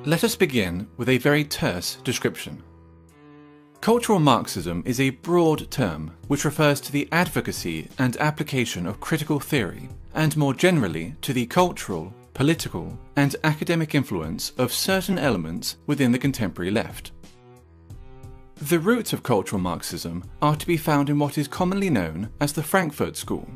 Let us begin with a very terse description. Cultural Marxism is a broad term which refers to the advocacy and application of critical theory, and more generally to the cultural, political, and academic influence of certain elements within the contemporary left. The roots of cultural Marxism are to be found in what is commonly known as the Frankfurt School.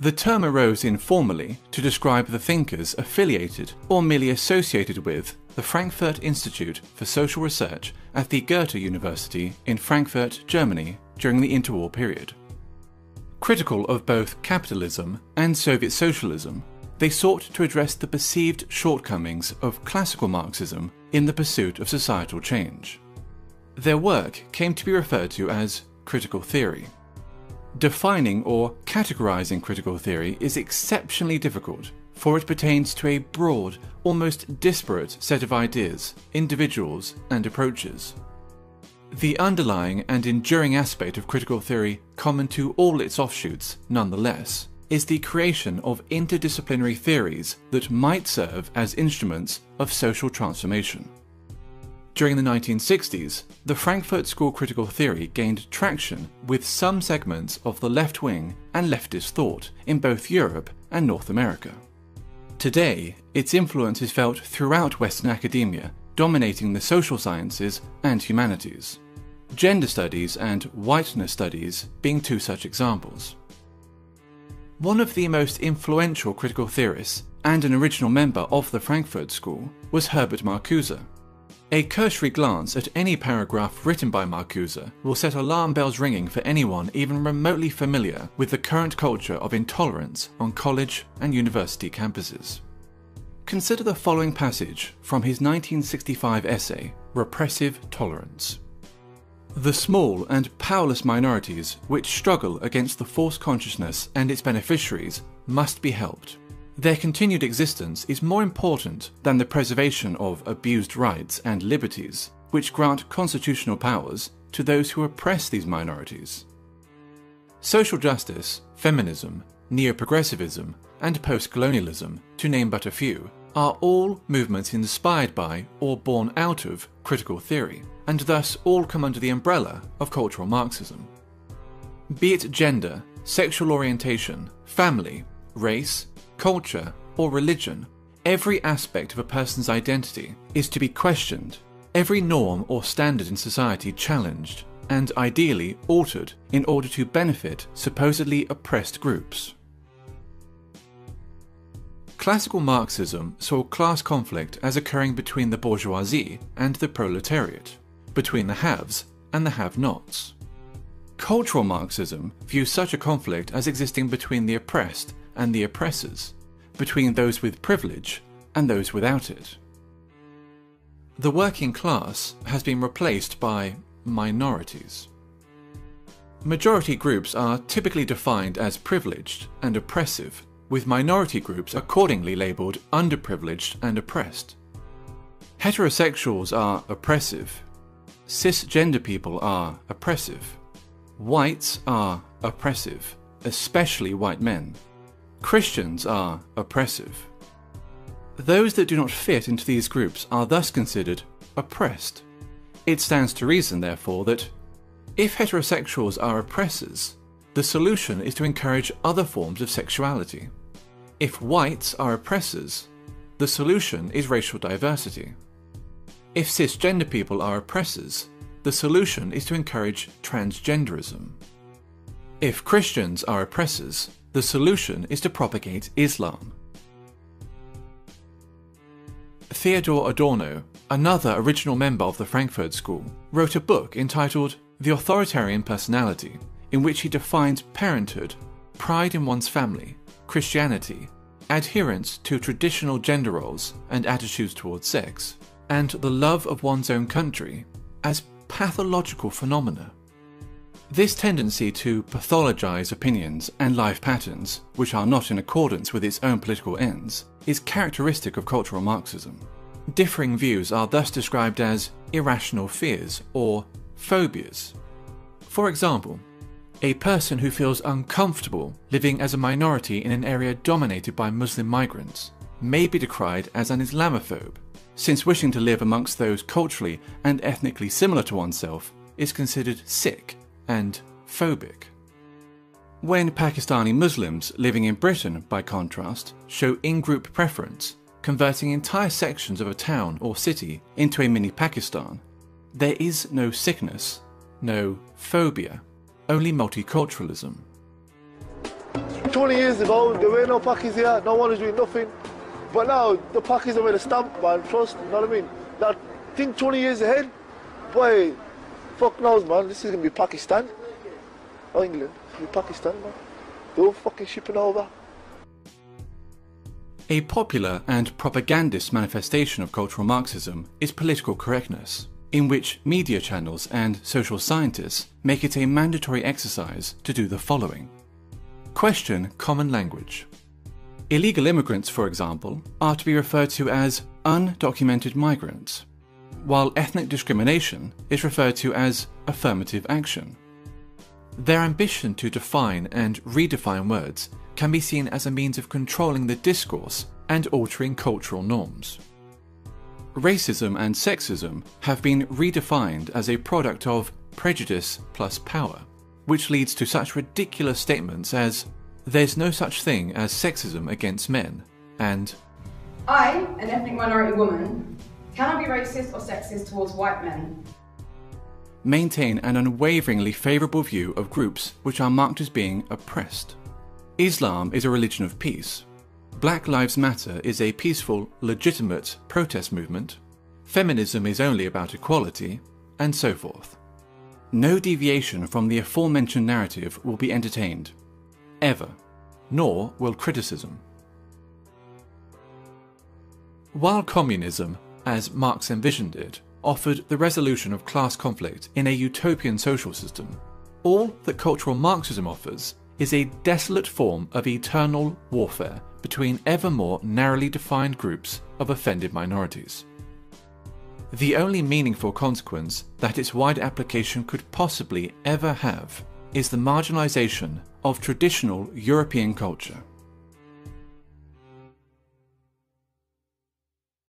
The term arose informally to describe the thinkers affiliated or merely associated with the Frankfurt Institute for Social Research at the Goethe University in Frankfurt, Germany during the interwar period. Critical of both capitalism and Soviet socialism, they sought to address the perceived shortcomings of classical Marxism in the pursuit of societal change. Their work came to be referred to as critical theory. Defining or categorizing critical theory is exceptionally difficult, for it pertains to a broad, almost disparate set of ideas, individuals, and approaches. The underlying and enduring aspect of critical theory, common to all its offshoots, nonetheless, is the creation of interdisciplinary theories that might serve as instruments of social transformation. During the 1960s, the Frankfurt School critical theory gained traction with some segments of the left-wing and leftist thought in both Europe and North America. Today, its influence is felt throughout Western academia, dominating the social sciences and humanities. Gender studies and whiteness studies being two such examples. One of the most influential critical theorists and an original member of the Frankfurt School was Herbert Marcuse. A cursory glance at any paragraph written by Marcuse will set alarm bells ringing for anyone even remotely familiar with the current culture of intolerance on college and university campuses. Consider the following passage from his 1965 essay, Repressive Tolerance. The small and powerless minorities which struggle against the false consciousness and its beneficiaries must be helped. Their continued existence is more important than the preservation of abused rights and liberties, which grant constitutional powers to those who oppress these minorities. Social justice, feminism, neo-progressivism, and post-colonialism, to name but a few, are all movements inspired by or born out of critical theory, and thus all come under the umbrella of cultural Marxism. Be it gender, sexual orientation, family, race, culture, or religion, every aspect of a person's identity is to be questioned, every norm or standard in society challenged, and ideally altered in order to benefit supposedly oppressed groups. Classical Marxism saw class conflict as occurring between the bourgeoisie and the proletariat, between the haves and the have-nots. Cultural Marxism views such a conflict as existing between the oppressed and the oppressors, between those with privilege and those without it. The working class has been replaced by minorities. Majority groups are typically defined as privileged and oppressive, with minority groups accordingly labelled underprivileged and oppressed. Heterosexuals are oppressive. Cisgender people are oppressive. Whites are oppressive, especially white men. Christians are oppressive. Those that do not fit into these groups are thus considered oppressed. It stands to reason, therefore, that if heterosexuals are oppressors, the solution is to encourage other forms of sexuality. If whites are oppressors, the solution is racial diversity. If cisgender people are oppressors, the solution is to encourage transgenderism. If Christians are oppressors, the solution is to propagate Islam. Theodor Adorno, another original member of the Frankfurt School, wrote a book entitled The Authoritarian Personality, in which he defines parenthood, pride in one's family, Christianity, adherence to traditional gender roles and attitudes towards sex, and the love of one's own country as pathological phenomena. This tendency to pathologize opinions and life patterns, which are not in accordance with its own political ends, is characteristic of cultural Marxism. Differing views are thus described as irrational fears or phobias. For example, a person who feels uncomfortable living as a minority in an area dominated by Muslim migrants may be decried as an Islamophobe, since wishing to live amongst those culturally and ethnically similar to oneself is considered sick and phobic. When Pakistani Muslims living in Britain, by contrast, show in-group preference, converting entire sections of a town or city into a mini Pakistan, there is no sickness, no phobia, only multiculturalism. 20 years ago, there were no Pakis here, no one was doing nothing. But now, the Pakis are with a stamp, man, trust, you know what I mean? Now, think 20 years ahead, boy, fuck knows, man, this is going to be Pakistan. Or England, it's going to be Pakistan, man. They're all fucking shipping over. A popular and propagandist manifestation of cultural Marxism is political correctness, in which media channels and social scientists make it a mandatory exercise to do the following. Question common language. Illegal immigrants, for example, are to be referred to as undocumented migrants, while ethnic discrimination is referred to as affirmative action. Their ambition to define and redefine words can be seen as a means of controlling the discourse and altering cultural norms. Racism and sexism have been redefined as a product of prejudice plus power, which leads to such ridiculous statements as, "There's no such thing as sexism against men," and "I, an ethnic minority woman, cannot be racist or sexist towards white men." Maintain an unwaveringly favourable view of groups which are marked as being oppressed. Islam is a religion of peace. Black Lives Matter is a peaceful, legitimate protest movement. Feminism is only about equality, and so forth. No deviation from the aforementioned narrative will be entertained, ever, nor will criticism. While communism, as Marx envisioned it, offered the resolution of class conflict in a utopian social system, all that cultural Marxism offers is a desolate form of eternal warfare between ever more narrowly defined groups of offended minorities. The only meaningful consequence that its wide application could possibly ever have is the marginalization of traditional European culture.